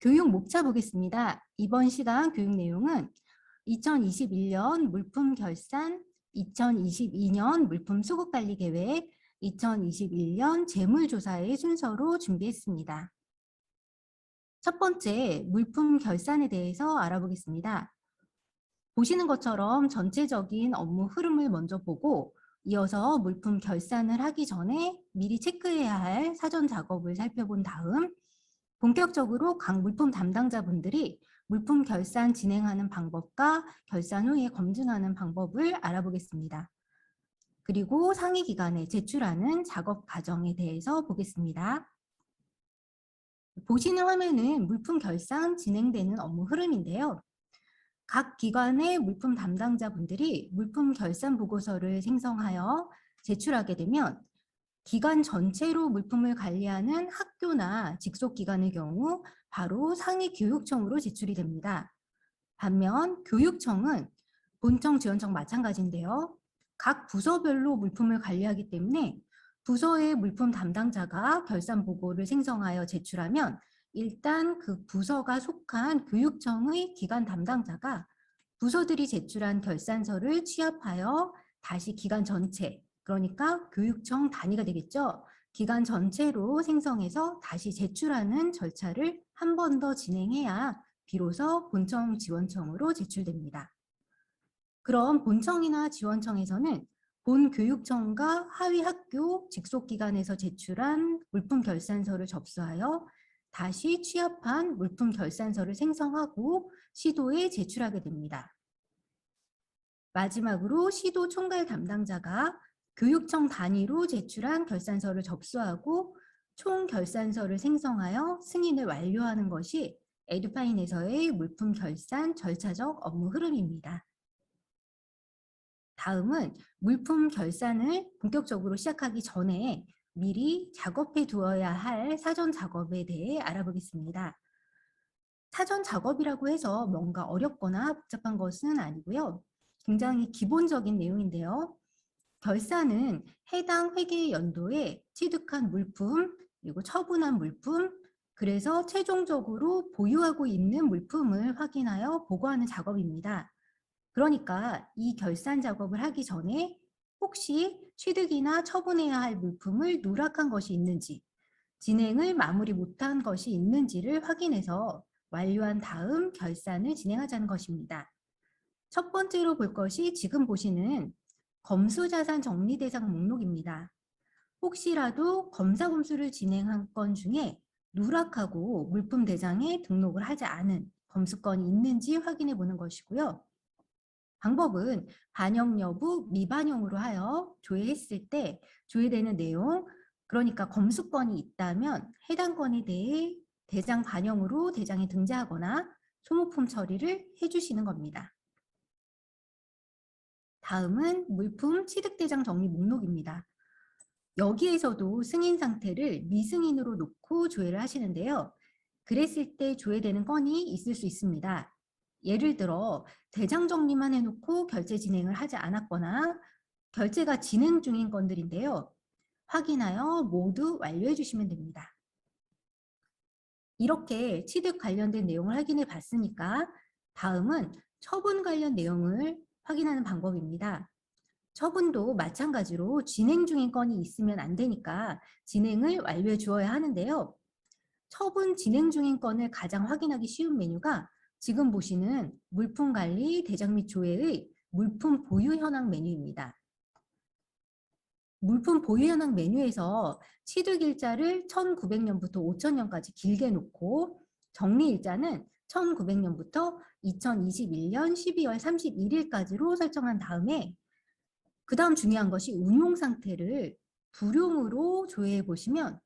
교육 목차 보겠습니다. 이번 시간 교육 내용은 2021년 물품 결산, 2022년 물품 수급 관리 계획, 2021년 재물조사의 순서로 준비했습니다. 첫 번째, 물품 결산에 대해서 알아보겠습니다. 보시는 것처럼 전체적인 업무 흐름을 먼저 보고 이어서 물품 결산을 하기 전에 미리 체크해야 할 사전 작업을 살펴본 다음 본격적으로 각 물품 담당자분들이 물품 결산 진행하는 방법과 결산 후에 검증하는 방법을 알아보겠습니다. 그리고 상위 기관에 제출하는 작업 과정에 대해서 보겠습니다. 보시는 화면은 물품 결산 진행되는 업무 흐름인데요. 각 기관의 물품 담당자분들이 물품 결산 보고서를 생성하여 제출하게 되면 기관 전체로 물품을 관리하는 학교나 직속기관의 경우 바로 상위 교육청으로 제출이 됩니다. 반면 교육청은 본청, 지원청 마찬가지인데요. 각 부서별로 물품을 관리하기 때문에 부서의 물품 담당자가 결산 보고를 생성하여 제출하면 일단 그 부서가 속한 교육청의 기관 담당자가 부서들이 제출한 결산서를 취합하여 다시 기관 전체, 그러니까 교육청 단위가 되겠죠. 기관 전체로 생성해서 다시 제출하는 절차를 한 번 더 진행해야 비로소 본청, 지원청으로 제출됩니다. 그럼 본청이나 지원청에서는 본 교육청과 하위 학교, 직속기관에서 제출한 물품 결산서를 접수하여 다시 취합한 물품 결산서를 생성하고 시도에 제출하게 됩니다. 마지막으로 시도 총괄 담당자가 교육청 단위로 제출한 결산서를 접수하고 총 결산서를 생성하여 승인을 완료하는 것이 에듀파인에서의 물품 결산 절차적 업무 흐름입니다. 다음은 물품 결산을 본격적으로 시작하기 전에 미리 작업해 두어야 할 사전 작업에 대해 알아보겠습니다. 사전 작업이라고 해서 뭔가 어렵거나 복잡한 것은 아니고요. 굉장히 기본적인 내용인데요. 결산은 해당 회계 연도에 취득한 물품, 그리고 처분한 물품, 그래서 최종적으로 보유하고 있는 물품을 확인하여 보고하는 작업입니다. 그러니까 이 결산 작업을 하기 전에 혹시 취득이나 처분해야 할 물품을 누락한 것이 있는지, 진행을 마무리 못한 것이 있는지를 확인해서 완료한 다음 결산을 진행하자는 것입니다. 첫 번째로 볼 것이 지금 보시는 검수자산 정리 대상 목록입니다. 혹시라도 검사 검수를 진행한 건 중에 누락하고 물품 대장에 등록을 하지 않은 검수건이 있는지 확인해 보는 것이고요. 방법은 반영 여부 미반영으로 하여 조회했을 때 조회되는 내용, 그러니까 검수건이 있다면 해당 건에 대해 대장 반영으로 대장에 등재하거나 소모품 처리를 해주시는 겁니다. 다음은 물품 취득대장 정리 목록입니다. 여기에서도 승인 상태를 미승인으로 놓고 조회를 하시는데요. 그랬을 때 조회되는 건이 있을 수 있습니다. 예를 들어 대장 정리만 해놓고 결제 진행을 하지 않았거나 결제가 진행 중인 건들인데요. 확인하여 모두 완료해 주시면 됩니다. 이렇게 취득 관련된 내용을 확인해 봤으니까 다음은 처분 관련 내용을 확인하는 방법입니다. 처분도 마찬가지로 진행 중인 건이 있으면 안 되니까 진행을 완료해 주어야 하는데요. 처분 진행 중인 건을 가장 확인하기 쉬운 메뉴가 지금 보시는 물품 관리 대장 및 조회의 물품 보유 현황 메뉴입니다. 물품 보유 현황 메뉴에서 취득 일자를 1900년부터 5000년까지 길게 놓고 정리 일자는 1900년부터 2021년 12월 31일까지로 설정한 다음에 그 다음 중요한 것이 운용 상태를 불용으로 조회해 보시면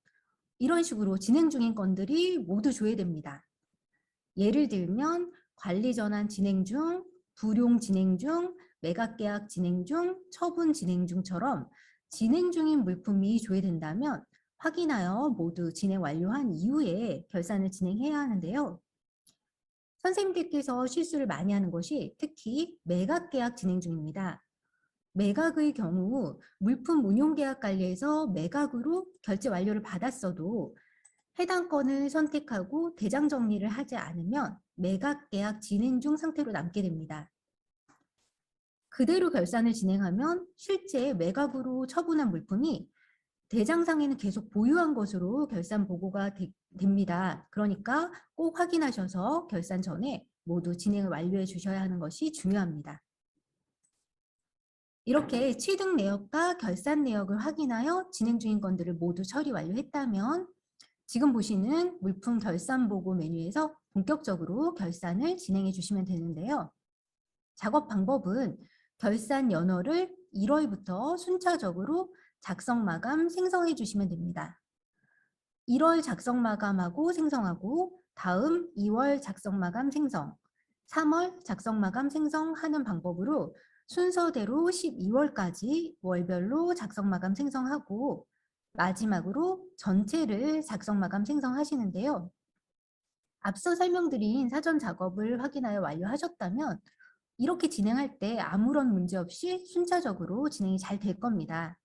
이런 식으로 진행 중인 건들이 모두 조회됩니다. 예를 들면 관리 전환 진행 중, 불용 진행 중, 매각 계약 진행 중, 처분 진행 중처럼 진행 중인 물품이 조회된다면 확인하여 모두 진행 완료한 이후에 결산을 진행해야 하는데요. 선생님들께서 실수를 많이 하는 것이 특히 매각 계약 진행 중입니다. 매각의 경우 물품 운용 계약 관리에서 매각으로 결제 완료를 받았어도 해당 건을 선택하고 대장 정리를 하지 않으면 매각 계약 진행 중 상태로 남게 됩니다. 그대로 결산을 진행하면 실제 매각으로 처분한 물품이 대장상에는 계속 보유한 것으로 결산 보고가 됩니다. 그러니까 꼭 확인하셔서 결산 전에 모두 진행을 완료해 주셔야 하는 것이 중요합니다. 이렇게 취득 내역과 결산 내역을 확인하여 진행 중인 건들을 모두 처리 완료했다면 지금 보시는 물품 결산 보고 메뉴에서 본격적으로 결산을 진행해 주시면 되는데요. 작업 방법은 결산 연월을 1월부터 순차적으로 작성 마감 생성해 주시면 됩니다. 1월 작성 마감하고 생성하고 다음 2월 작성 마감 생성, 3월 작성 마감 생성하는 방법으로 순서대로 12월까지 월별로 작성 마감 생성하고 마지막으로 전체를 작성 마감 생성하시는데요. 앞서 설명드린 사전 작업을 확인하여 완료하셨다면 이렇게 진행할 때 아무런 문제 없이 순차적으로 진행이 잘 될 겁니다.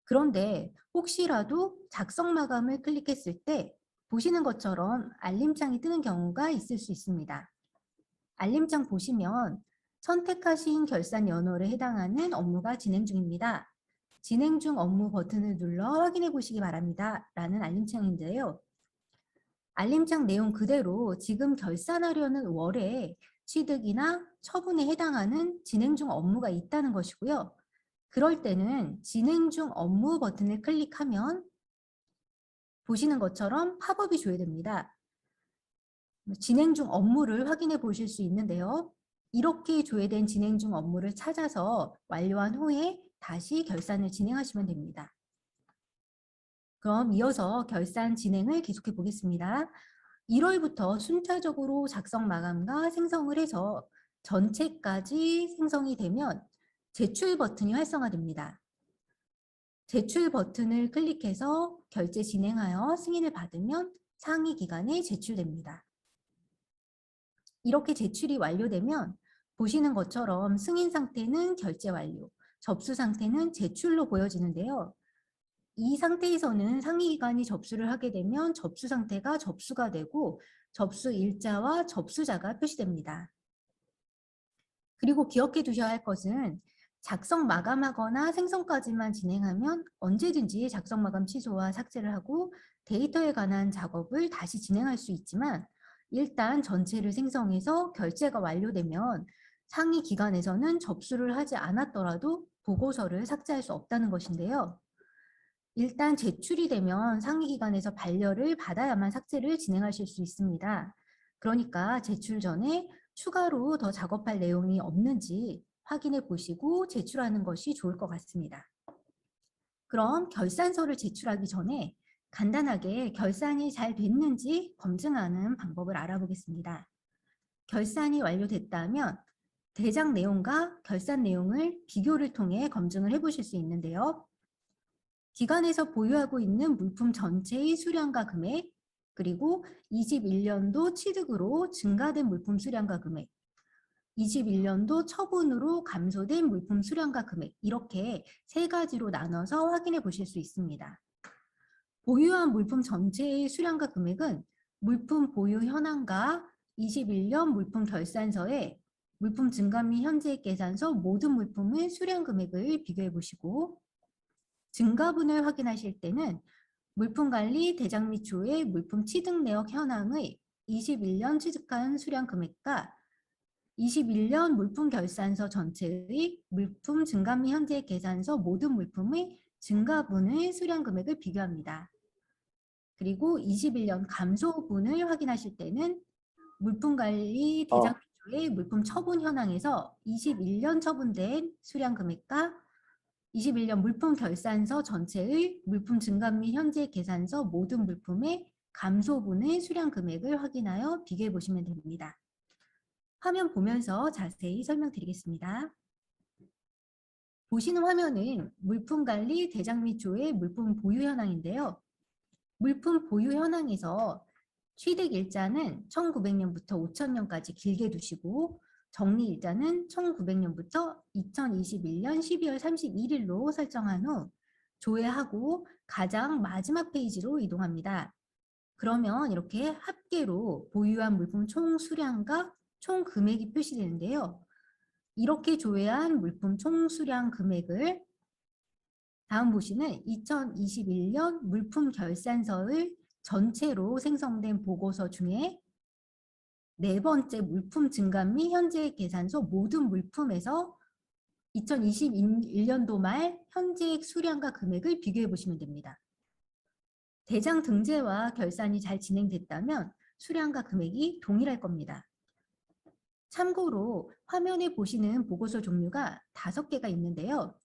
그런데 혹시라도 작성 마감을 클릭했을 때 보시는 것처럼 알림창이 뜨는 경우가 있을 수 있습니다. 알림창 보시면 선택하신 결산 연월에 해당하는 업무가 진행 중입니다. 진행 중 업무 버튼을 눌러 확인해 보시기 바랍니다. 라는 알림창인데요. 알림창 내용 그대로 지금 결산하려는 월에 취득이나 처분에 해당하는 진행 중 업무가 있다는 것이고요. 그럴 때는 진행 중 업무 버튼을 클릭하면 보시는 것처럼 팝업이 조회됩니다. 진행 중 업무를 확인해 보실 수 있는데요. 이렇게 조회된 진행 중 업무를 찾아서 완료한 후에 다시 결산을 진행하시면 됩니다. 그럼 이어서 결산 진행을 계속해 보겠습니다. 1월부터 순차적으로 작성 마감과 생성을 해서 전체까지 생성이 되면 제출 버튼이 활성화됩니다. 제출 버튼을 클릭해서 결제 진행하여 승인을 받으면 상위 기간에 제출됩니다. 이렇게 제출이 완료되면 보시는 것처럼 승인 상태는 결제 완료, 접수 상태는 제출로 보여지는데요. 이 상태에서는 상위 기관이 접수를 하게 되면 접수 상태가 접수가 되고 접수 일자와 접수자가 표시됩니다. 그리고 기억해 두셔야 할 것은 작성 마감하거나 생성까지만 진행하면 언제든지 작성 마감 취소와 삭제를 하고 데이터에 관한 작업을 다시 진행할 수 있지만 일단 전체를 생성해서 결제가 완료되면 상위 기관에서는 접수를 하지 않았더라도 보고서를 삭제할 수 없다는 것인데요. 일단 제출이 되면 상위 기관에서 반려를 받아야만 삭제를 진행하실 수 있습니다. 그러니까 제출 전에 추가로 더 작업할 내용이 없는지 확인해 보시고 제출하는 것이 좋을 것 같습니다. 그럼 결산서를 제출하기 전에 간단하게 결산이 잘 됐는지 검증하는 방법을 알아보겠습니다. 결산이 완료됐다면 대장 내용과 결산 내용을 비교를 통해 검증을 해보실 수 있는데요. 기관에서 보유하고 있는 물품 전체의 수량과 금액, 그리고 21년도 취득으로 증가된 물품 수량과 금액, 21년도 처분으로 감소된 물품 수량과 금액, 이렇게 세 가지로 나눠서 확인해 보실 수 있습니다. 보유한 물품 전체의 수량과 금액은 물품 보유 현황과 21년 물품 결산서에 물품 증가 및 현재 계산서 모든 물품의 수량 금액을 비교해 보시고 증가분을 확인하실 때는 물품관리 대장 및 조의 물품 취득 내역 현황의 21년 취득한 수량 금액과 21년 물품 결산서 전체의 물품 증가 및 현재 계산서 모든 물품의 증가분의 수량 금액을 비교합니다. 그리고 21년 감소분을 확인하실 때는 물품관리 대장 및 조의 물품 처분 현황에서 21년 처분된 수량 금액과 21년 물품 결산서 전체의 물품 증감 및 현재 계산서 모든 물품의 감소분의 수량 금액을 확인하여 비교해 보시면 됩니다. 화면 보면서 자세히 설명드리겠습니다. 보시는 화면은 물품 관리 대장 및 조의 물품 보유 현황인데요. 물품 보유 현황에서 취득 일자는 1900년부터 5000년까지 길게 두시고 정리 일자는 1900년부터 2021년 12월 31일로 설정한 후 조회하고 가장 마지막 페이지로 이동합니다. 그러면 이렇게 합계로 보유한 물품 총 수량과 총 금액이 표시되는데요. 이렇게 조회한 물품 총 수량 금액을 다음 보시는 2021년 물품 결산서의 전체로 생성된 보고서 중에 네 번째 물품 증감 및 현재 계산서 모든 물품에서 2021년도 말 현재액 수량과 금액을 비교해 보시면 됩니다. 대장 등재와 결산이 잘 진행됐다면 수량과 금액이 동일할 겁니다. 참고로 화면에 보시는 보고서 종류가 5개가 있는데요.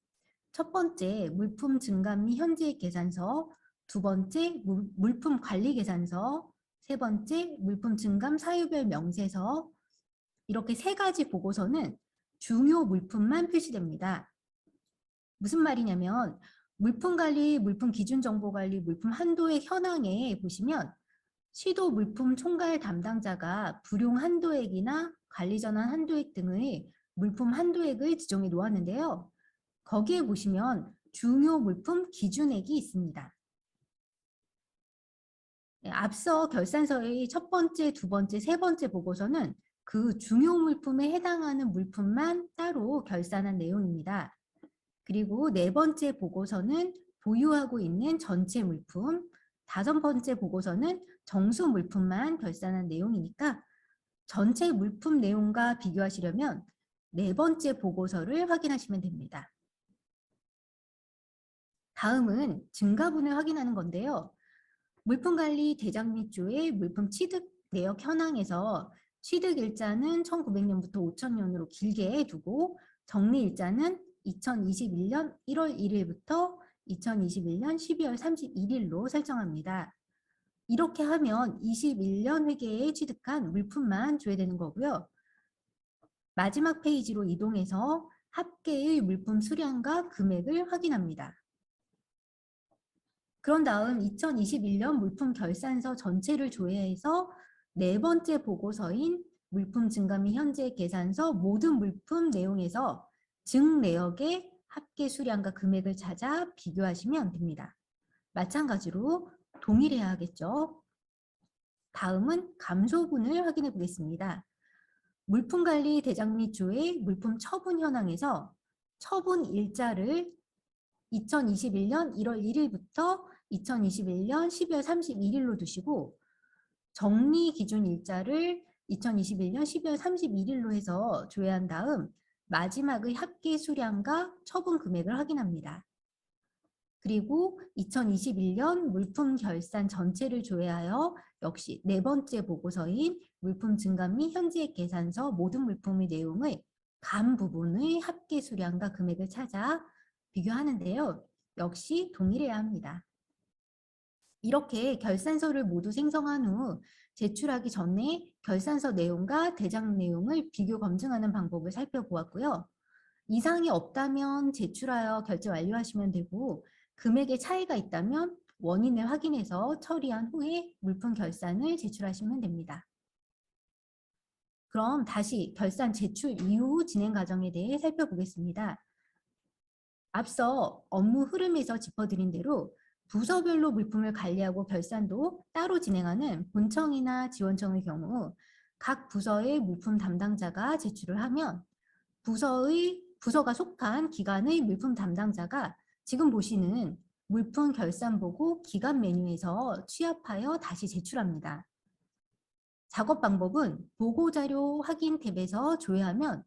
첫 번째 물품 증감 및 현재액 계산서, 두 번째 물품 관리 계산서, 세 번째 물품 증감 사유별 명세서, 이렇게 3가지 보고서는 중요 물품만 표시됩니다. 무슨 말이냐면 물품 관리, 물품 기준 정보 관리, 물품 한도액 현황에 보시면 시도 물품 총괄 담당자가 불용 한도액이나 관리 전환 한도액 등의 물품 한도액을 지정해 놓았는데요. 거기에 보시면 중요 물품 기준액이 있습니다. 앞서 결산서의 첫 번째, 두 번째, 세 번째 보고서는 그 중요 물품에 해당하는 물품만 따로 결산한 내용입니다. 그리고 네 번째 보고서는 보유하고 있는 전체 물품, 다섯 번째 보고서는 정수 물품만 결산한 내용이니까 전체 물품 내용과 비교하시려면 네 번째 보고서를 확인하시면 됩니다. 다음은 증가분을 확인하는 건데요. 물품관리 대장 및 조의 물품 취득 내역 현황에서 취득 일자는 1900년부터 5000년으로 길게 두고 정리 일자는 2021년 1월 1일부터 2021년 12월 31일로 설정합니다. 이렇게 하면 21년 회계에 취득한 물품만 조회되는 거고요. 마지막 페이지로 이동해서 합계의 물품 수량과 금액을 확인합니다. 그런 다음 2021년 물품 결산서 전체를 조회해서 네 번째 보고서인 물품 증감 및 현재 계산서 모든 물품 내용에서 증 내역의 합계 수량과 금액을 찾아 비교하시면 됩니다. 마찬가지로 동일해야 하겠죠. 다음은 감소분을 확인해 보겠습니다. 물품관리 대장 및 조의 물품 처분 현황에서 처분 일자를 2021년 1월 1일부터 2021년 12월 31일로 두시고 정리 기준 일자를 2021년 12월 31일로 해서 조회한 다음 마지막의 합계 수량과 처분 금액을 확인합니다. 그리고 2021년 물품 결산 전체를 조회하여 역시 네 번째 보고서인 물품 증감 및 현재액 계산서 모든 물품의 내용을 간 부분의 합계 수량과 금액을 찾아 비교하는데요. 역시 동일해야 합니다. 이렇게 결산서를 모두 생성한 후 제출하기 전에 결산서 내용과 대장 내용을 비교 검증하는 방법을 살펴보았고요. 이상이 없다면 제출하여 결제 완료하시면 되고 금액의 차이가 있다면 원인을 확인해서 처리한 후에 물품 결산을 제출하시면 됩니다. 그럼 다시 결산 제출 이후 진행 과정에 대해 살펴보겠습니다. 앞서 업무 흐름에서 짚어드린 대로 부서별로 물품을 관리하고 결산도 따로 진행하는 본청이나 지원청의 경우 각 부서의 물품 담당자가 제출을 하면 부서가 속한 기관의 물품 담당자가 지금 보시는 물품 결산 보고 기관 메뉴에서 취합하여 다시 제출합니다. 작업 방법은 보고자료 확인 탭에서 조회하면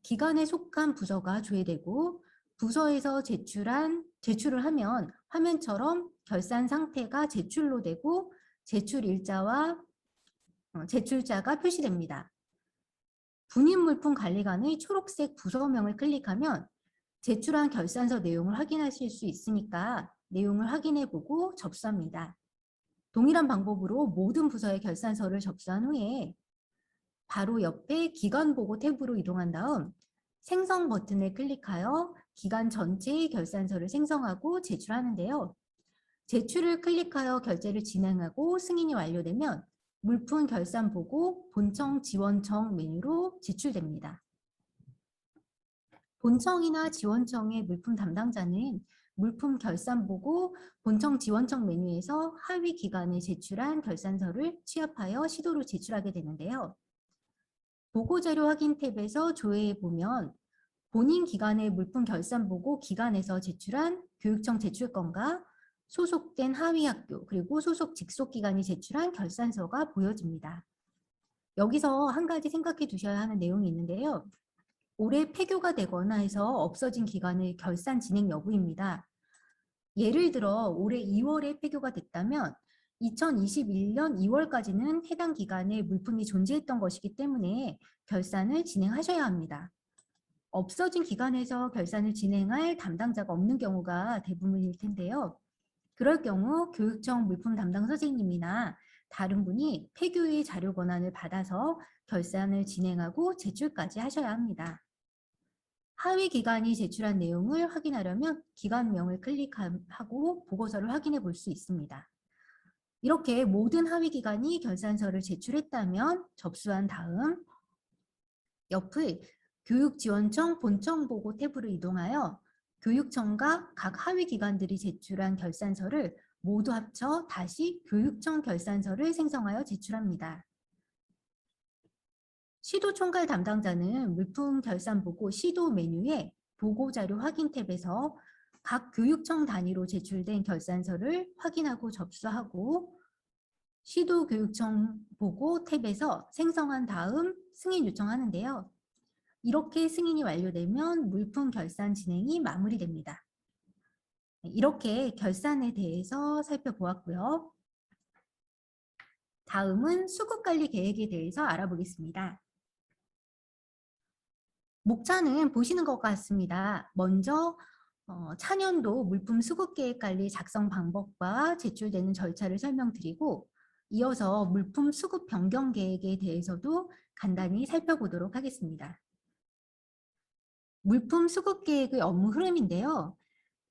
기관에 속한 부서가 조회되고 부서에서 제출을 하면 화면처럼 결산 상태가 제출로 되고 제출 일자와 제출자가 표시됩니다. 분입물품 관리관의 초록색 부서명을 클릭하면 제출한 결산서 내용을 확인하실 수 있으니까 내용을 확인해보고 접수합니다. 동일한 방법으로 모든 부서의 결산서를 접수한 후에 바로 옆에 기관보고 탭으로 이동한 다음 생성 버튼을 클릭하여 기관 전체의 결산서를 생성하고 제출하는데요. 제출을 클릭하여 결제를 진행하고 승인이 완료되면 물품 결산 보고 본청 지원청 메뉴로 제출됩니다. 본청이나 지원청의 물품 담당자는 물품 결산 보고 본청 지원청 메뉴에서 하위 기관에 제출한 결산서를 취합하여 시도로 제출하게 되는데요. 보고자료 확인 탭에서 조회해 보면 본인 기관의 물품 결산 보고 기관에서 제출한 교육청 제출건과 소속된 하위 학교 그리고 소속 직속 기관이 제출한 결산서가 보여집니다. 여기서 한 가지 생각해 두셔야 하는 내용이 있는데요. 올해 폐교가 되거나 해서 없어진 기관의 결산 진행 여부입니다. 예를 들어 올해 2월에 폐교가 됐다면 2021년 2월까지는 해당 기간에 물품이 존재했던 것이기 때문에 결산을 진행하셔야 합니다. 없어진 기관에서 결산을 진행할 담당자가 없는 경우가 대부분일 텐데요. 그럴 경우 교육청 물품 담당 선생님이나 다른 분이 폐교의 자료 권한을 받아서 결산을 진행하고 제출까지 하셔야 합니다. 하위 기관이 제출한 내용을 확인하려면 기관명을 클릭하고 보고서를 확인해 볼 수 있습니다. 이렇게 모든 하위 기관이 결산서를 제출했다면 접수한 다음 옆의 교육지원청 본청 보고 탭으로 이동하여 교육청과 각 하위 기관들이 제출한 결산서를 모두 합쳐 다시 교육청 결산서를 생성하여 제출합니다. 시도 총괄 담당자는 물품 결산 보고 시도 메뉴에 보고 자료 확인 탭에서 각 교육청 단위로 제출된 결산서를 확인하고 접수하고 시도 교육청 보고 탭에서 생성한 다음 승인 요청하는데요. 이렇게 승인이 완료되면 물품 결산 진행이 마무리됩니다. 이렇게 결산에 대해서 살펴보았고요. 다음은 수급관리 계획에 대해서 알아보겠습니다. 목차는 보시는 것과 같습니다. 먼저 차년도 물품 수급계획 관리 작성 방법과 제출되는 절차를 설명드리고 이어서 물품 수급 변경 계획에 대해서도 간단히 살펴보도록 하겠습니다. 물품 수급 계획의 업무 흐름인데요.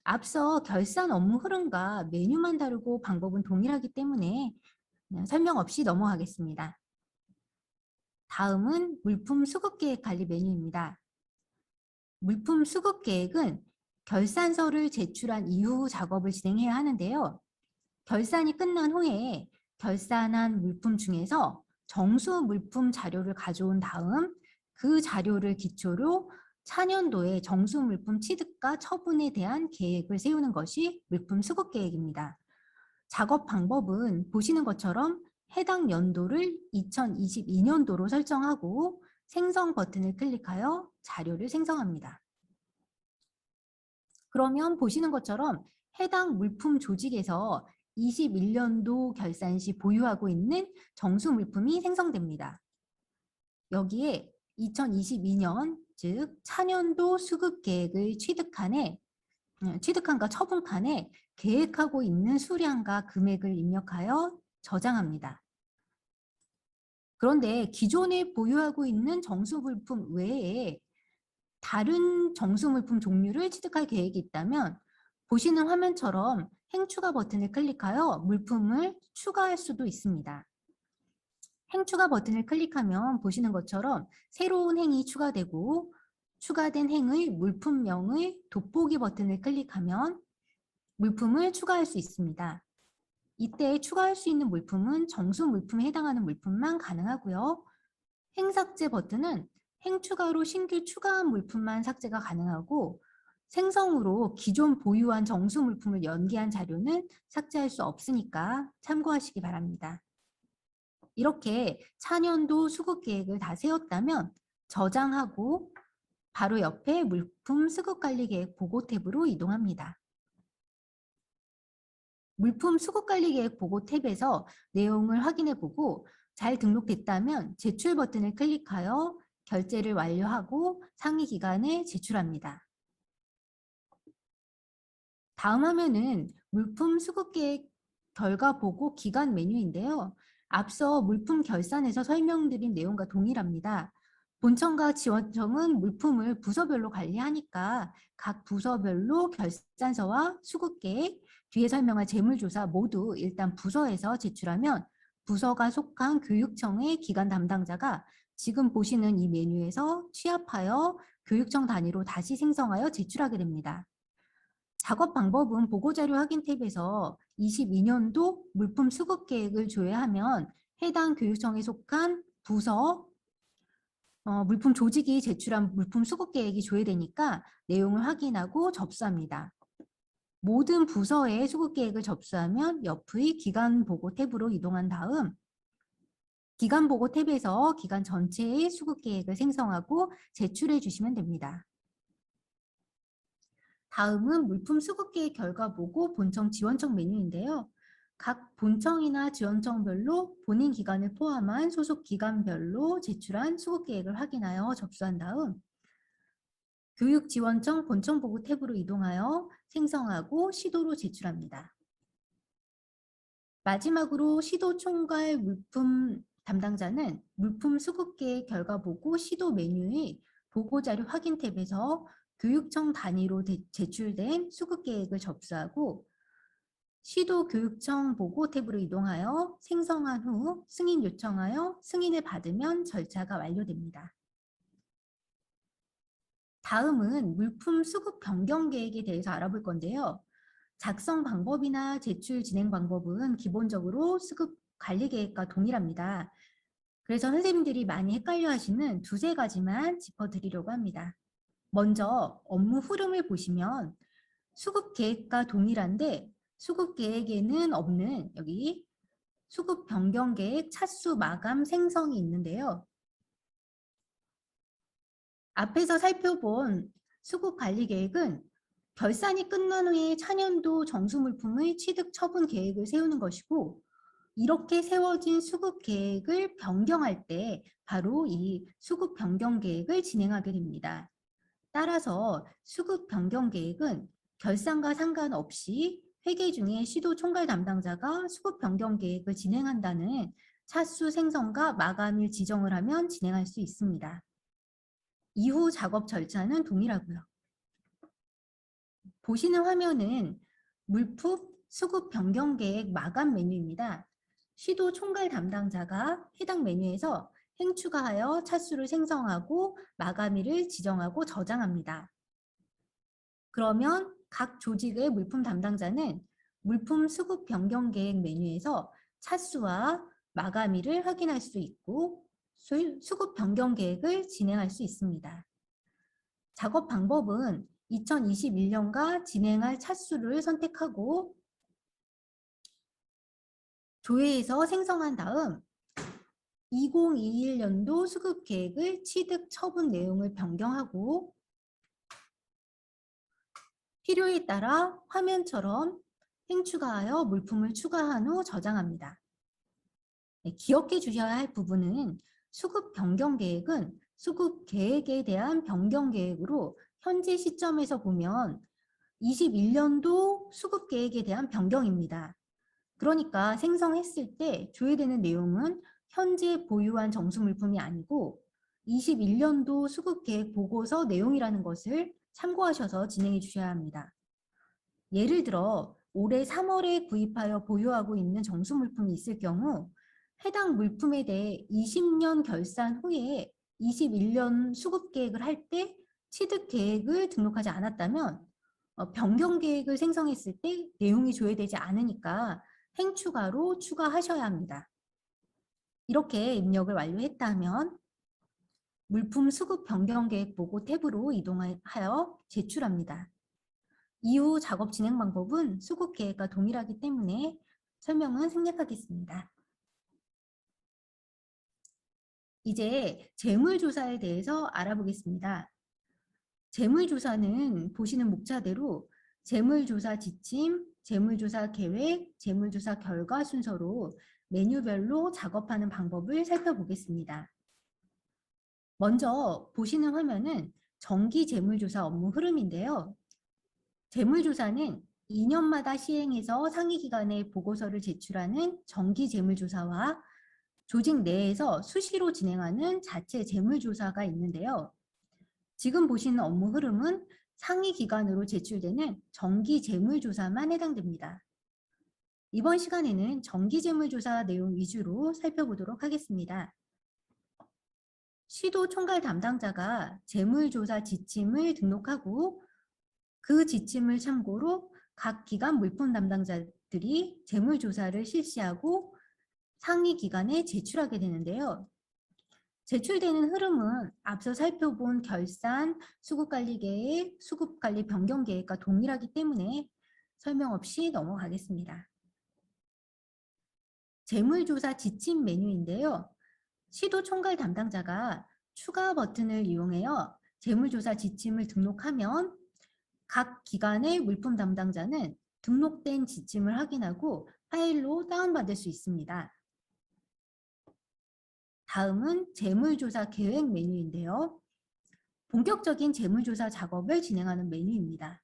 앞서 결산 업무 흐름과 메뉴만 다르고 방법은 동일하기 때문에 그냥 설명 없이 넘어가겠습니다. 다음은 물품 수급 계획 관리 메뉴입니다. 물품 수급 계획은 결산서를 제출한 이후 작업을 진행해야 하는데요. 결산이 끝난 후에 결산한 물품 중에서 정수 물품 자료를 가져온 다음 그 자료를 기초로 차년도에 정수 물품 취득과 처분에 대한 계획을 세우는 것이 물품 수급 계획입니다. 작업 방법은 보시는 것처럼 해당 연도를 2022년도로 설정하고 생성 버튼을 클릭하여 자료를 생성합니다. 그러면 보시는 것처럼 해당 물품 조직에서 21년도 결산 시 보유하고 있는 정수 물품이 생성됩니다. 여기에 2022년, 즉 차년도 수급 계획을 취득한과 처분칸에 계획하고 있는 수량과 금액을 입력하여 저장합니다. 그런데 기존에 보유하고 있는 정수 물품 외에 다른 정수 물품 종류를 취득할 계획이 있다면 보시는 화면처럼 행추가 버튼을 클릭하여 물품을 추가할 수도 있습니다. 행추가 버튼을 클릭하면 보시는 것처럼 새로운 행이 추가되고 추가된 행의 물품명의 돋보기 버튼을 클릭하면 물품을 추가할 수 있습니다. 이때 추가할 수 있는 물품은 정수 물품에 해당하는 물품만 가능하고요. 행 삭제 버튼은 행 추가로 신규 추가한 물품만 삭제가 가능하고 생성으로 기존 보유한 정수 물품을 연계한 자료는 삭제할 수 없으니까 참고하시기 바랍니다. 이렇게 차년도 수급 계획을 다 세웠다면 저장하고 바로 옆에 물품 수급 관리 계획 보고 탭으로 이동합니다. 물품 수급 관리 계획 보고 탭에서 내용을 확인해 보고 잘 등록됐다면 제출 버튼을 클릭하여 결제를 완료하고 상위 기관에 제출합니다. 다음 화면은 물품 수급 계획 결과 보고 기간 메뉴인데요. 앞서 물품 결산에서 설명드린 내용과 동일합니다. 본청과 지원청은 물품을 부서별로 관리하니까 각 부서별로 결산서와 수급 계획, 뒤에 설명할 재물조사 모두 일단 부서에서 제출하면 부서가 속한 교육청의 기관 담당자가 지금 보시는 이 메뉴에서 취합하여 교육청 단위로 다시 생성하여 제출하게 됩니다. 작업 방법은 보고자료 확인 탭에서 22년도 물품 수급 계획을 조회하면 해당 교육청에 속한 부서, 물품 조직이 제출한 물품 수급 계획이 조회되니까 내용을 확인하고 접수합니다. 모든 부서의 수급 계획을 접수하면 옆의 기간 보고 탭으로 이동한 다음 기간 보고 탭에서 기간 전체의 수급 계획을 생성하고 제출해 주시면 됩니다. 다음은 물품 수급 계획 결과 보고 본청 지원청 메뉴인데요. 각 본청이나 지원청별로 본인 기간을 포함한 소속 기간별로 제출한 수급 계획을 확인하여 접수한 다음 교육지원청 본청 보고 탭으로 이동하여 생성하고 시도로 제출합니다. 마지막으로 시도 총괄 물품 담당자는 물품 수급 계획 결과 보고 시도 메뉴의 보고자료 확인 탭에서 교육청 단위로 제출된 수급 계획을 접수하고 시도 교육청 보고 탭으로 이동하여 생성한 후 승인 요청하여 승인을 받으면 절차가 완료됩니다. 다음은 물품 수급 변경 계획에 대해서 알아볼 건데요. 작성 방법이나 제출 진행 방법은 기본적으로 수급 관리 계획과 동일합니다. 그래서 선생님들이 많이 헷갈려 하시는 두세 가지만 짚어드리려고 합니다. 먼저 업무 흐름을 보시면 수급 계획과 동일한데 수급 계획에는 없는 여기 수급 변경 계획, 차수, 마감, 생성이 있는데요. 앞에서 살펴본 수급 관리 계획은 결산이 끝난 후에 차년도 정수 물품의 취득 처분 계획을 세우는 것이고 이렇게 세워진 수급 계획을 변경할 때 바로 이 수급 변경 계획을 진행하게 됩니다. 따라서 수급 변경 계획은 결산과 상관없이 회계 중에 시도 총괄 담당자가 수급 변경 계획을 진행한다는 차수 생성과 마감일 지정을 하면 진행할 수 있습니다. 이후 작업 절차는 동일하고요. 보시는 화면은 물품 수급 변경 계획 마감 메뉴입니다. 시도 총괄 담당자가 해당 메뉴에서 행추가하여 차수를 생성하고 마감일을 지정하고 저장합니다. 그러면 각 조직의 물품 담당자는 물품 수급 변경 계획 메뉴에서 차수와 마감일을 확인할 수 있고 수급 변경 계획을 진행할 수 있습니다. 작업 방법은 2021년과 진행할 차수를 선택하고 조회에서 생성한 다음 2021년도 수급 계획을 취득 처분 내용을 변경하고 필요에 따라 화면처럼 행추가하여 물품을 추가한 후 저장합니다. 기억해 주셔야 할 부분은 수급 변경 계획은 수급 계획에 대한 변경 계획으로 현재 시점에서 보면 21년도 수급 계획에 대한 변경입니다. 그러니까 생성했을 때 조회되는 내용은 현재 보유한 정수 물품이 아니고 21년도 수급 계획 보고서 내용이라는 것을 참고하셔서 진행해 주셔야 합니다. 예를 들어 올해 3월에 구입하여 보유하고 있는 정수 물품이 있을 경우 해당 물품에 대해 20년 결산 후에 21년 수급 계획을 할 때 취득 계획을 등록하지 않았다면 변경 계획을 생성했을 때 내용이 조회되지 않으니까 행추가로 추가하셔야 합니다. 이렇게 입력을 완료했다면 물품 수급 변경 계획 보고 탭으로 이동하여 제출합니다. 이후 작업 진행 방법은 수급 계획과 동일하기 때문에 설명은 생략하겠습니다. 이제 재물조사에 대해서 알아보겠습니다. 재물조사는 보시는 목차대로 재물조사 지침, 재물조사 계획, 재물조사 결과 순서로 메뉴별로 작업하는 방법을 살펴보겠습니다. 먼저 보시는 화면은 정기 재물조사 업무 흐름인데요. 재물조사는 2년마다 시행해서 상위기관에 보고서를 제출하는 정기 재물조사와 조직 내에서 수시로 진행하는 자체 재물조사가 있는데요. 지금 보시는 업무 흐름은 상위기관으로 제출되는 정기 재물조사만 해당됩니다. 이번 시간에는 정기 재물조사 내용 위주로 살펴보도록 하겠습니다. 시도 총괄 담당자가 재물조사 지침을 등록하고 그 지침을 참고로 각 기관 물품 담당자들이 재무조사를 실시하고 상위 기관에 제출하게 되는데요. 제출되는 흐름은 앞서 살펴본 결산, 수급관리계획, 수급관리 변경계획과 동일하기 때문에 설명 없이 넘어가겠습니다. 재물조사 지침 메뉴인데요. 시도총괄 담당자가 추가 버튼을 이용하여 재물조사 지침을 등록하면 각 기관의 물품 담당자는 등록된 지침을 확인하고 파일로 다운받을 수 있습니다. 다음은 재물조사 계획 메뉴인데요. 본격적인 재물조사 작업을 진행하는 메뉴입니다.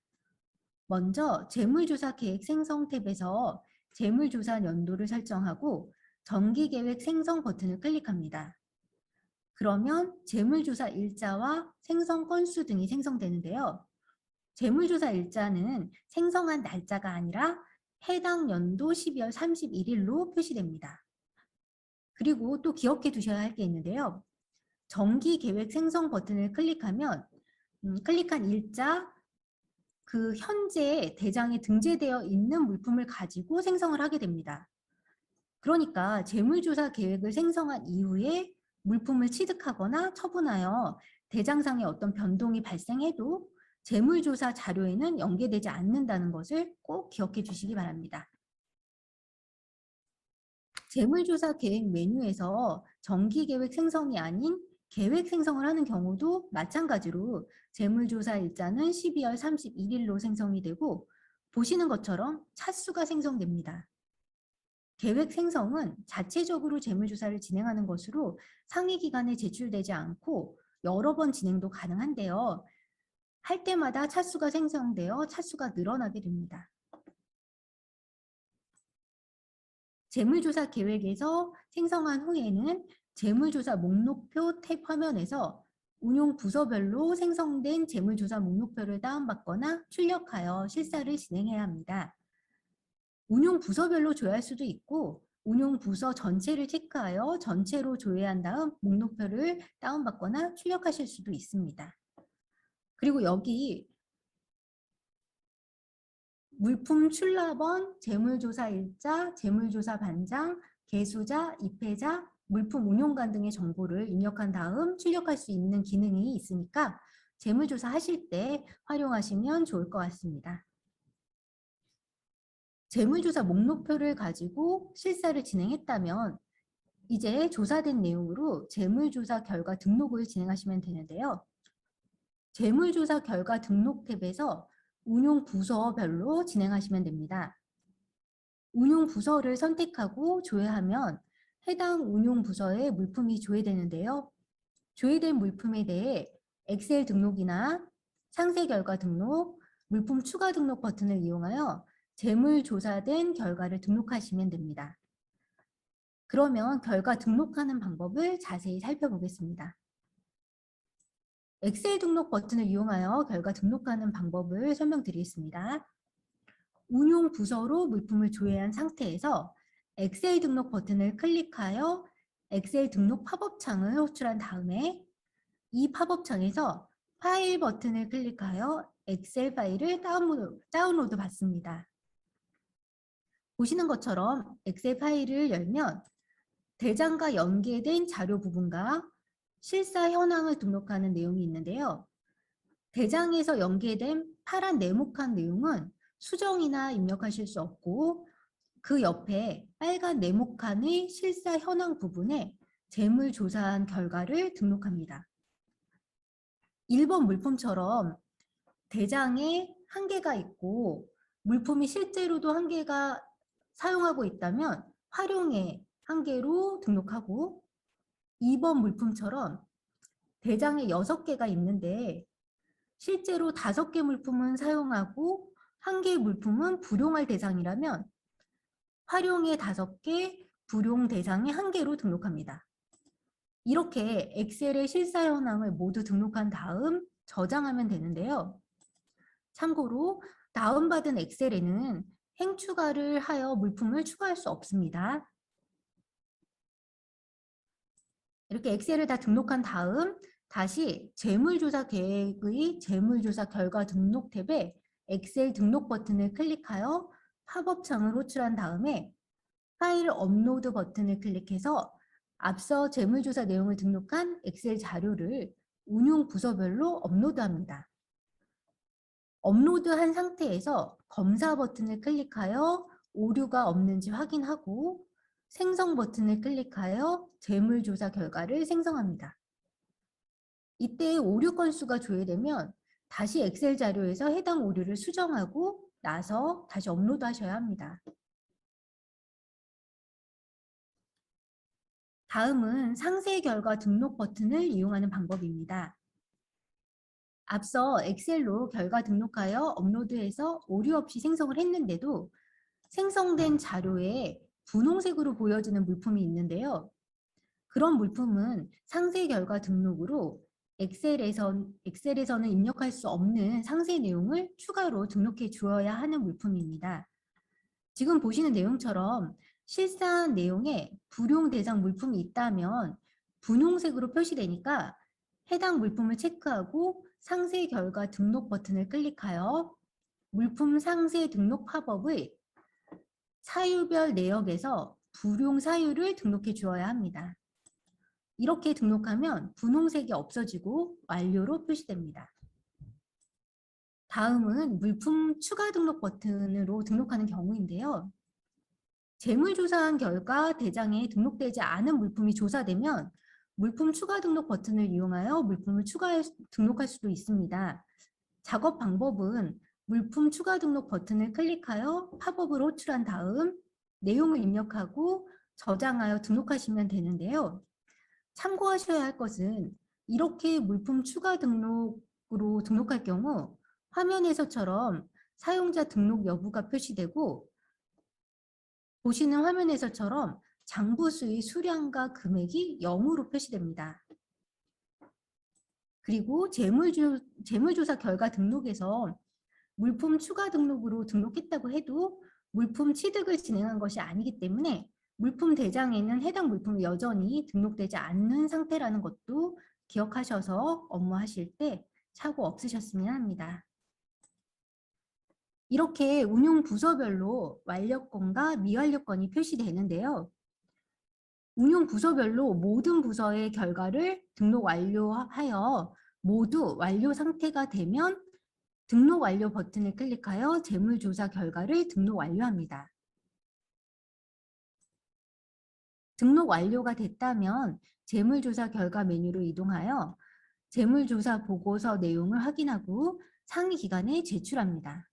먼저 재물조사 계획 생성 탭에서 재물조사 연도를 설정하고 정기계획 생성 버튼을 클릭합니다. 그러면 재물조사 일자와 생성 건수 등이 생성되는데요. 재물조사 일자는 생성한 날짜가 아니라 해당 연도 12월 31일로 표시됩니다. 그리고 또 기억해 두셔야 할 게 있는데요. 정기계획 생성 버튼을 클릭하면 클릭한 일자, 그 현재 대장에 등재되어 있는 물품을 가지고 생성을 하게 됩니다. 그러니까 재물조사 계획을 생성한 이후에 물품을 취득하거나 처분하여 대장상에 어떤 변동이 발생해도 재물조사 자료에는 연계되지 않는다는 것을 꼭 기억해 주시기 바랍니다. 재물조사 계획 메뉴에서 정기계획 생성이 아닌 계획 생성을 하는 경우도 마찬가지로 재물조사 일자는 12월 31일로 생성이 되고 보시는 것처럼 차수가 생성됩니다. 계획 생성은 자체적으로 재물조사를 진행하는 것으로 상위 기관에 제출되지 않고 여러 번 진행도 가능한데요. 할 때마다 차수가 생성되어 차수가 늘어나게 됩니다. 재물조사 계획에서 생성한 후에는 재물조사 목록표 탭 화면에서 운용 부서별로 생성된 재물조사 목록표를 다운받거나 출력하여 실사를 진행해야 합니다. 운용 부서별로 조회할 수도 있고 운용 부서 전체를 체크하여 전체로 조회한 다음 목록표를 다운받거나 출력하실 수도 있습니다. 그리고 여기 물품 출납원, 재물조사 일자, 재물조사 반장, 계수자, 입회자, 물품 운용관 등의 정보를 입력한 다음 출력할 수 있는 기능이 있으니까 재물조사 하실 때 활용하시면 좋을 것 같습니다. 재물조사 목록표를 가지고 실사를 진행했다면 이제 조사된 내용으로 재물조사 결과 등록을 진행하시면 되는데요. 재물조사 결과 등록 탭에서 운용 부서별로 진행하시면 됩니다. 운용 부서를 선택하고 조회하면 해당 운용 부서에 물품이 조회되는데요. 조회된 물품에 대해 엑셀 등록이나 상세 결과 등록, 물품 추가 등록 버튼을 이용하여 재물 조사된 결과를 등록하시면 됩니다. 그러면 결과 등록하는 방법을 자세히 살펴보겠습니다. 엑셀 등록 버튼을 이용하여 결과 등록하는 방법을 설명드리겠습니다. 운용 부서로 물품을 조회한 상태에서 엑셀 등록 버튼을 클릭하여 엑셀 등록 팝업 창을 호출한 다음에 이 팝업 창에서 파일 버튼을 클릭하여 엑셀 파일을 다운로드 받습니다. 보시는 것처럼 엑셀 파일을 열면 대장과 연계된 자료 부분과 실사 현황을 등록하는 내용이 있는데요. 대장에서 연계된 파란 네모칸 내용은 수정이나 입력하실 수 없고 그 옆에 빨간 네모칸의 실사 현황 부분에 재물 조사한 결과를 등록합니다. 1번 물품처럼 대장에 한계가 있고 물품이 실제로도 한계가 사용하고 있다면 활용에 한계로 등록하고 2번 물품처럼 대장에 6개가 있는데 실제로 5개 물품은 사용하고 1개 물품은 불용할 대상이라면 활용에 5개, 불용 대상에 1개로 등록합니다. 이렇게 엑셀의 실사 현황을 모두 등록한 다음 저장하면 되는데요. 참고로 다운받은 엑셀에는 행추가를 하여 물품을 추가할 수 없습니다. 이렇게 엑셀을 다 등록한 다음 다시 재물조사 계획의 재물조사 결과 등록 탭에 엑셀 등록 버튼을 클릭하여 팝업 창을 호출한 다음에 파일 업로드 버튼을 클릭해서 앞서 재무조사 내용을 등록한 엑셀 자료를 운용 부서별로 업로드합니다. 업로드한 상태에서 검사 버튼을 클릭하여 오류가 없는지 확인하고 생성 버튼을 클릭하여 재무조사 결과를 생성합니다. 이때 오류 건수가 조회되면 다시 엑셀 자료에서 해당 오류를 수정하고 나서 다시 업로드하셔야 합니다. 다음은 상세 결과 등록 버튼을 이용하는 방법입니다. 앞서 엑셀로 결과 등록하여 업로드해서 오류 없이 생성을 했는데도 생성된 자료에 분홍색으로 보여지는 물품이 있는데요. 그런 물품은 상세 결과 등록으로 엑셀에서는 입력할 수 없는 상세 내용을 추가로 등록해 주어야 하는 물품입니다. 지금 보시는 내용처럼 실사한 내용에 불용 대상 물품이 있다면 분홍색으로 표시되니까 해당 물품을 체크하고 상세 결과 등록 버튼을 클릭하여 물품 상세 등록 팝업의 사유별 내역에서 불용 사유를 등록해 주어야 합니다. 이렇게 등록하면 분홍색이 없어지고 완료로 표시됩니다. 다음은 물품 추가 등록 버튼으로 등록하는 경우인데요. 재물조사한 결과 대장에 등록되지 않은 물품이 조사되면 물품 추가 등록 버튼을 이용하여 물품을 등록할 수도 있습니다. 작업 방법은 물품 추가 등록 버튼을 클릭하여 팝업을 호출한 다음 내용을 입력하고 저장하여 등록하시면 되는데요. 참고하셔야 할 것은 이렇게 물품 추가 등록으로 등록할 경우 화면에서처럼 사용자 등록 여부가 표시되고 보시는 화면에서처럼 장부수의 수량과 금액이 0으로 표시됩니다. 그리고 재물조사 결과 등록에서 물품 추가 등록으로 등록했다고 해도 물품 취득을 진행한 것이 아니기 때문에 물품 대장에는 해당 물품이 여전히 등록되지 않는 상태라는 것도 기억하셔서 업무하실 때 착오 없으셨으면 합니다. 이렇게 운용 부서별로 완료건과 미완료건이 표시되는데요. 운용 부서별로 모든 부서의 결과를 등록 완료하여 모두 완료 상태가 되면 등록 완료 버튼을 클릭하여 재물조사 결과를 등록 완료합니다. 등록 완료가 됐다면 재물조사 결과 메뉴로 이동하여 재물조사 보고서 내용을 확인하고 상위 기관에 제출합니다.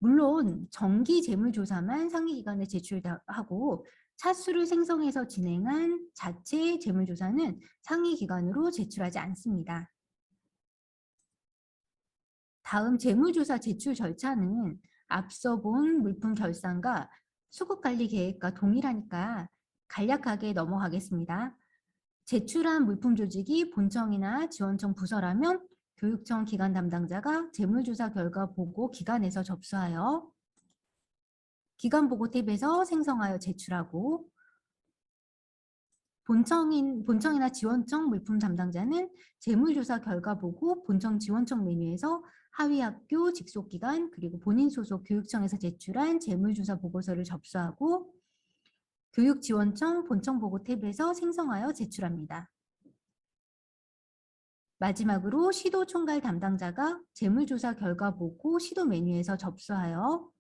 물론 정기 재물조사만 상위 기관에 제출하고 차수를 생성해서 진행한 자체 재물조사는 상위 기관으로 제출하지 않습니다. 다음 재물조사 제출 절차는 앞서 본 물품 결산과 수급관리 계획과 동일하니까 간략하게 넘어가겠습니다. 제출한 물품 조직이 본청이나 지원청 부서라면 교육청 기관 담당자가 재물조사 결과 보고 기관에서 접수하여 기관 보고 탭에서 생성하여 제출하고 본청이나 지원청 물품 담당자는 재물조사 결과 보고 본청 지원청 메뉴에서 하위 학교 직속기관 그리고 본인 소속 교육청에서 제출한 재물조사 보고서를 접수하고 교육지원청 본청 보고 탭에서 생성하여 제출합니다. 마지막으로 시도 총괄 담당자가 재물조사 결과 보고 시도 메뉴에서 접수하여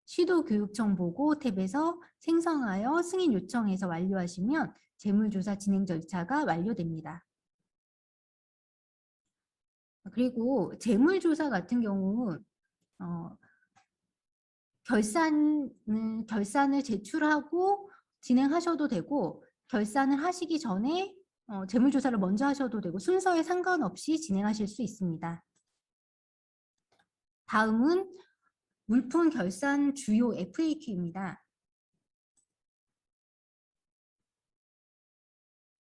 시도 교육청 보고 탭에서 생성하여 승인 요청해서 완료하시면 재물조사 진행 절차가 완료됩니다. 그리고 재물조사 같은 경우 결산을 제출하고 진행하셔도 되고 결산을 하시기 전에 재물조사를 먼저 하셔도 되고 순서에 상관없이 진행하실 수 있습니다. 다음은 물품 결산 주요 FAQ입니다.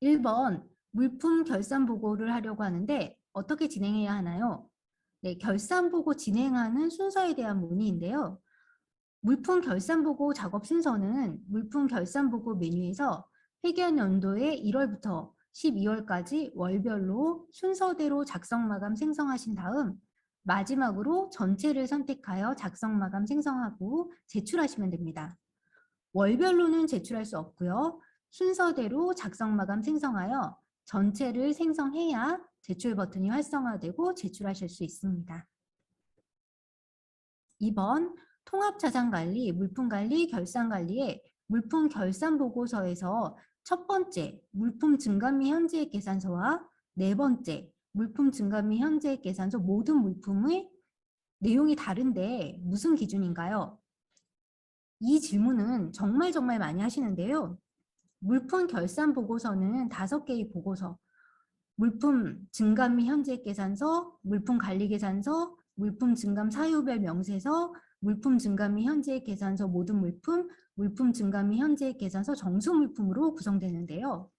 1번 물품 결산 보고를 하려고 하는데 어떻게 진행해야 하나요? 네, 결산 보고 진행하는 순서에 대한 문의인데요. 물품 결산 보고 작업 순서는 물품 결산 보고 메뉴에서 회계 연도의 1월부터 12월까지 월별로 순서대로 작성 마감 생성하신 다음 마지막으로 전체를 선택하여 작성 마감 생성하고 제출하시면 됩니다. 월별로는 제출할 수 없고요. 순서대로 작성 마감 생성하여 전체를 생성해야 제출 버튼이 활성화되고 제출하실 수 있습니다. 2번 통합자산관리, 물품관리, 결산관리의 물품 결산 보고서에서 첫 번째 물품 증감 및 현재액 계산서와 네 번째 물품 증감 및 현재액 계산서 모든 물품의 내용이 다른데 무슨 기준인가요? 이 질문은 정말 많이 하시는데요. 물품 결산 보고서는 5개의 보고서, 물품 증감 및 현재액 계산서, 물품 관리 계산서, 물품 증감 사유별 명세서, 물품 증감 및 현재액 계산서 모든 물품, 물품 증감 및 현재액 계산서 정수 물품으로 구성되는데요.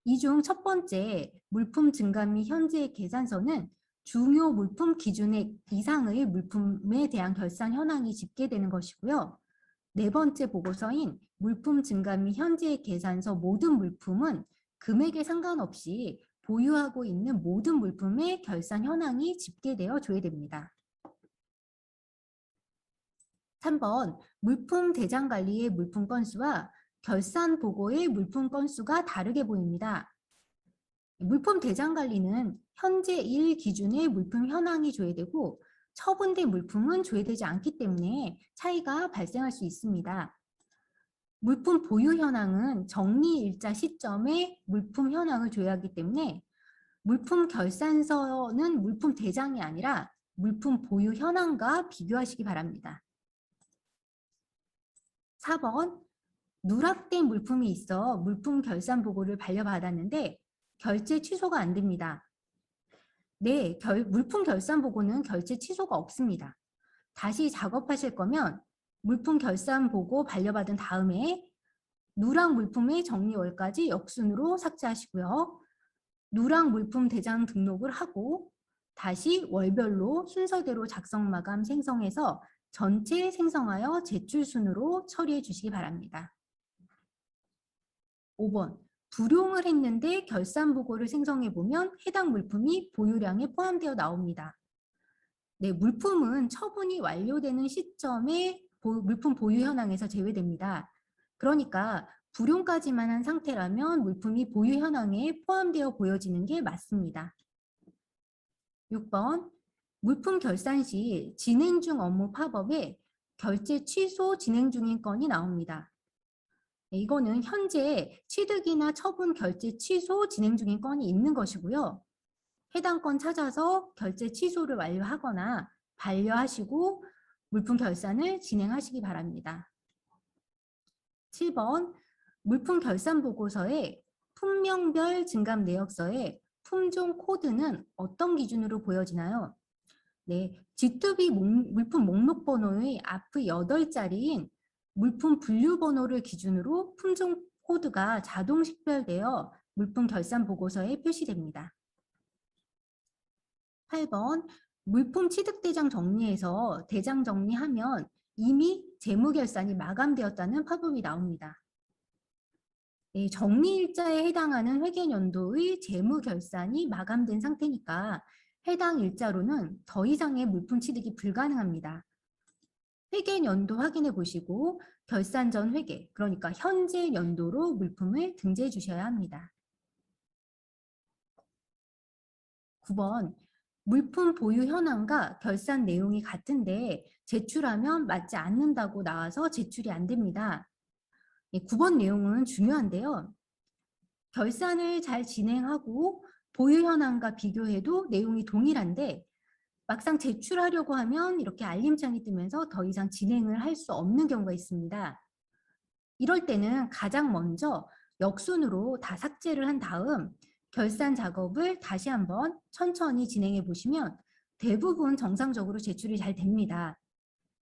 이 중 첫 번째 물품 증감 및 현재액 계산서는 중요 물품 기준액 이상의 물품에 대한 결산 현황이 집계되는 것이고요. 네 번째 보고서인 물품 증감 및 현재액 계산서 모든 물품은 금액에 상관없이 보유하고 있는 모든 물품의 결산 현황이 집계되어 줘야 됩니다. 3번 물품 대장 관리의 물품 건수와 결산 보고의 물품 건수가 다르게 보입니다. 물품 대장 관리는 현재 일 기준의 물품 현황이 조회되고 처분된 물품은 조회되지 않기 때문에 차이가 발생할 수 있습니다. 물품 보유 현황은 정리일자 시점에 물품 현황을 조회하기 때문에 물품 결산서는 물품 대장이 아니라 물품 보유 현황과 비교하시기 바랍니다. 4번 누락된 물품이 있어 물품 결산 보고를 반려받았는데 결제 취소가 안 됩니다. 네, 물품 결산 보고는 결제 취소가 없습니다. 다시 작업하실 거면 물품 결산 보고 반려받은 다음에 누락 물품의 정리월까지 역순으로 삭제하시고요. 누락 물품 대장 등록을 하고 다시 월별로 순서대로 작성 마감 생성해서 전체 생성하여 제출 순으로 처리해 주시기 바랍니다. 5번 불용을 했는데 결산 보고를 생성해 보면 해당 물품이 보유량에 포함되어 나옵니다. 네, 물품은 처분이 완료되는 시점에 물품 보유 현황에서 제외됩니다. 그러니까 불용까지만 한 상태라면 물품이 보유 현황에 포함되어 보여지는 게 맞습니다. 6번 물품 결산 시 진행 중 업무 팝업에 결제 취소 진행 중인 건이 나옵니다. 이거는 현재 취득이나 처분 결제 취소 진행 중인 건이 있는 것이고요. 해당 건 찾아서 결제 취소를 완료하거나 반려하시고 물품 결산을 진행하시기 바랍니다. 7번 물품 결산 보고서의 품명별 증감 내역서의 품종 코드는 어떤 기준으로 보여지나요? 네, G2B 물품 목록 번호의 앞 8자리인 물품 분류 번호를 기준으로 품종 코드가 자동 식별되어 물품 결산 보고서에 표시됩니다. 8번 물품 취득 대장 정리에서 대장 정리하면 이미 재무 결산이 마감되었다는 팝업이 나옵니다. 네, 정리일자에 해당하는 회계연도의 재무 결산이 마감된 상태니까 해당 일자로는 더 이상의 물품 취득이 불가능합니다. 회계연도 확인해 보시고 결산 전 회계, 그러니까 현재 연도로 물품을 등재해 주셔야 합니다. 9번 물품 보유 현황과 결산 내용이 같은데 제출하면 맞지 않는다고 나와서 제출이 안 됩니다. 9번 내용은 중요한데요. 결산을 잘 진행하고 보유 현황과 비교해도 내용이 동일한데 막상 제출하려고 하면 이렇게 알림창이 뜨면서 더 이상 진행을 할 수 없는 경우가 있습니다. 이럴 때는 가장 먼저 역순으로 다 삭제를 한 다음 결산 작업을 다시 한번 천천히 진행해 보시면 대부분 정상적으로 제출이 잘 됩니다.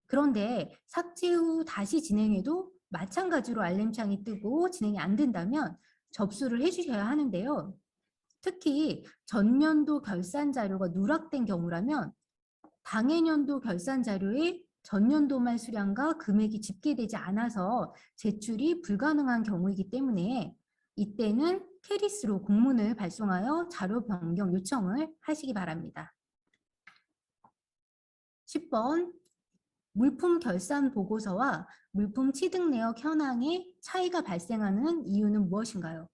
그런데 삭제 후 다시 진행해도 마찬가지로 알림창이 뜨고 진행이 안 된다면 접수를 해주셔야 하는데요. 특히 전년도 결산 자료가 누락된 경우라면 당해년도 결산 자료에 전년도 말 수량과 금액이 집계되지 않아서 제출이 불가능한 경우이기 때문에 이때는 테리스로 공문을 발송하여 자료 변경 요청을 하시기 바랍니다. 10번 물품 결산 보고서와 물품 취득 내역 현황에 차이가 발생하는 이유는 무엇인가요?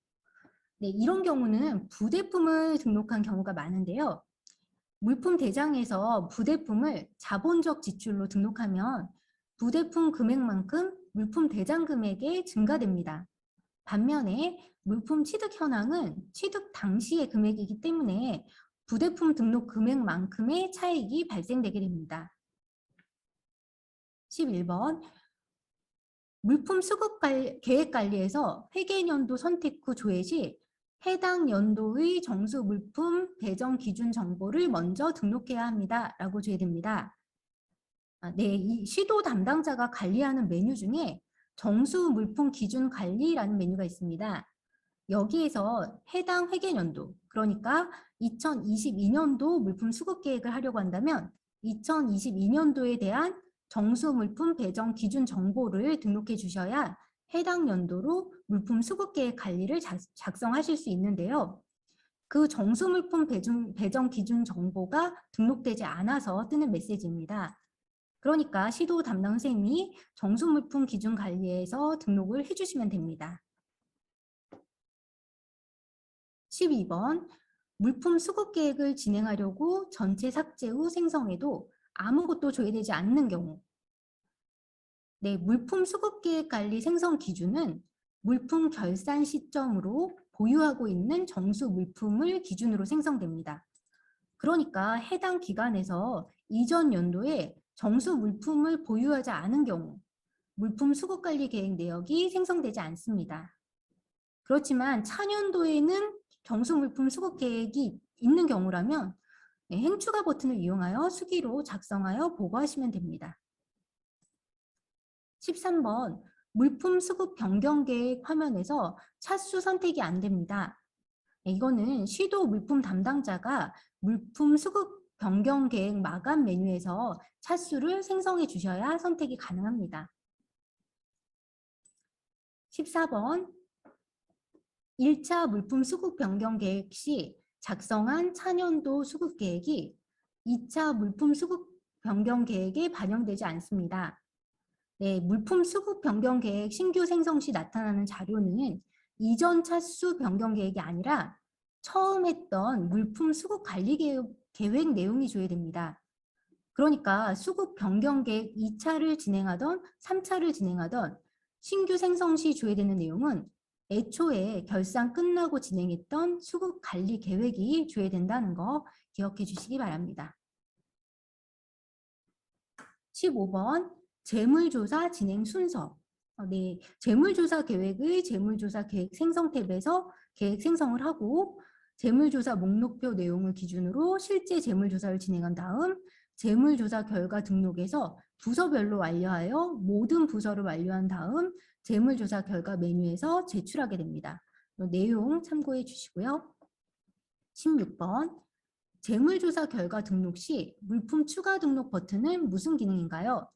네, 이런 경우는 부대품을 등록한 경우가 많은데요. 물품 대장에서 부대품을 자본적 지출로 등록하면 부대품 금액만큼 물품 대장 금액이 증가됩니다. 반면에 물품 취득 현황은 취득 당시의 금액이기 때문에 부대품 등록 금액만큼의 차익이 발생되게 됩니다. 11번 물품 수급 계획 관리에서 회계연도 선택 후 조회 시 해당 연도의 정수 물품 배정 기준 정보를 먼저 등록해야 합니다. 라고 조회됩니다. 네, 이 시도 담당자가 관리하는 메뉴 중에 정수 물품 기준 관리라는 메뉴가 있습니다. 여기에서 해당 회계연도, 그러니까 2022년도 물품 수급 계획을 하려고 한다면 2022년도에 대한 정수 물품 배정 기준 정보를 등록해 주셔야 해당 연도로 물품 수급 계획 관리를 작성하실 수 있는데요. 그 정수 물품 배정 기준 정보가 등록되지 않아서 뜨는 메시지입니다. 그러니까 시도 담당 선생님이 정수 물품 기준 관리에서 등록을 해주시면 됩니다. 12번 물품 수급 계획을 진행하려고 전체 삭제 후 생성해도 아무것도 조회되지 않는 경우. 네, 물품 수급 계획 관리 생성 기준은 물품 결산 시점으로 보유하고 있는 정수 물품을 기준으로 생성됩니다. 그러니까 해당 기간에서 이전 연도에 정수 물품을 보유하지 않은 경우 물품 수급 관리 계획 내역이 생성되지 않습니다. 그렇지만 차년도에는 정수 물품 수급 계획이 있는 경우라면 행추가 버튼을 이용하여 수기로 작성하여 보고하시면 됩니다. 13번 물품 수급 변경 계획 화면에서 차수 선택이 안 됩니다. 이거는 시도 물품 담당자가 물품 수급 변경 계획 마감 메뉴에서 차수를 생성해 주셔야 선택이 가능합니다. 14번 1차 물품 수급 변경 계획 시 작성한 차년도 수급 계획이 2차 물품 수급 변경 계획에 반영되지 않습니다. 네, 물품 수급 변경 계획 신규 생성 시 나타나는 자료는 이전 차수 변경 계획이 아니라 처음 했던 물품 수급 관리 계획 내용이 조회됩니다. 그러니까 수급 변경 계획 2차를 진행하던 3차를 진행하던 신규 생성 시 조회되는 내용은 애초에 결산 끝나고 진행했던 수급 관리 계획이 조회된다는 거 기억해 주시기 바랍니다. 15번 재물조사 진행 순서. 네, 재물조사 계획의 재물조사 계획 생성 탭에서 계획 생성을 하고 재물조사 목록표 내용을 기준으로 실제 재물조사를 진행한 다음 재물조사 결과 등록에서 부서별로 완료하여 모든 부서를 완료한 다음 재물조사 결과 메뉴에서 제출하게 됩니다. 내용 참고해 주시고요. 16번 재물조사 결과 등록 시 물품 추가 등록 버튼은 무슨 기능인가요?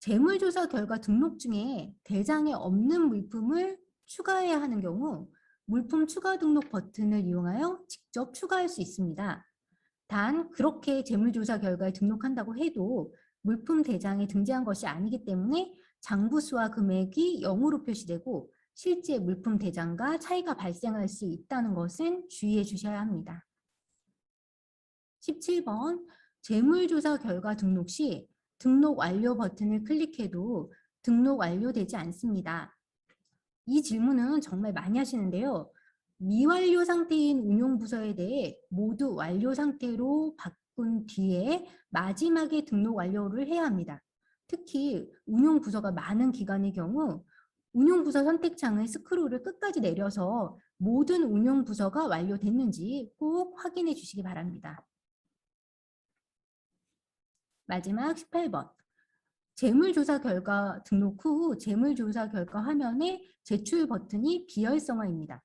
재물조사 결과 등록 중에 대장에 없는 물품을 추가해야 하는 경우 물품 추가 등록 버튼을 이용하여 직접 추가할 수 있습니다. 단 그렇게 재물조사 결과에 등록한다고 해도 물품 대장에 등재한 것이 아니기 때문에 장부수와 금액이 0으로 표시되고 실제 물품 대장과 차이가 발생할 수 있다는 것은 주의해 주셔야 합니다. 17번 재물조사 결과 등록 시 등록 완료 버튼을 클릭해도 등록 완료되지 않습니다. 이 질문은 정말 많이 하시는데요. 미완료 상태인 운용부서에 대해 모두 완료 상태로 바꾼 뒤에 마지막에 등록 완료를 해야 합니다. 특히 운용부서가 많은 기관의 경우 운용부서 선택창의 스크롤을 끝까지 내려서 모든 운용부서가 완료됐는지 꼭 확인해 주시기 바랍니다. 마지막 18번. 재물조사 결과 등록 후 재물조사 결과 화면에 제출 버튼이 비활성화입니다.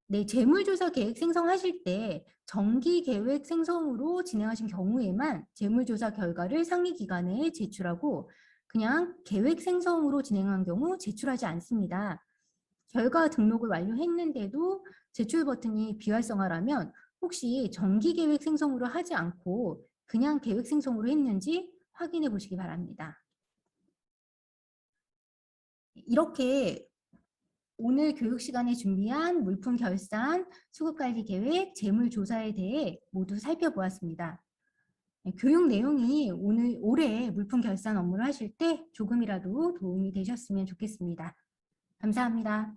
네, 재물조사 계획 생성하실 때 정기 계획 생성으로 진행하신 경우에만 재물조사 결과를 상위기관에 제출하고 그냥 계획 생성으로 진행한 경우 제출하지 않습니다. 결과 등록을 완료했는데도 제출 버튼이 비활성화라면 혹시 정기 계획 생성으로 하지 않고 그냥 계획 생성으로 했는지 확인해 보시기 바랍니다. 이렇게 오늘 교육 시간에 준비한 물품 결산, 수급 관리 계획, 재물 조사에 대해 모두 살펴보았습니다. 교육 내용이 올해 물품 결산 업무를 하실 때 조금이라도 도움이 되셨으면 좋겠습니다. 감사합니다.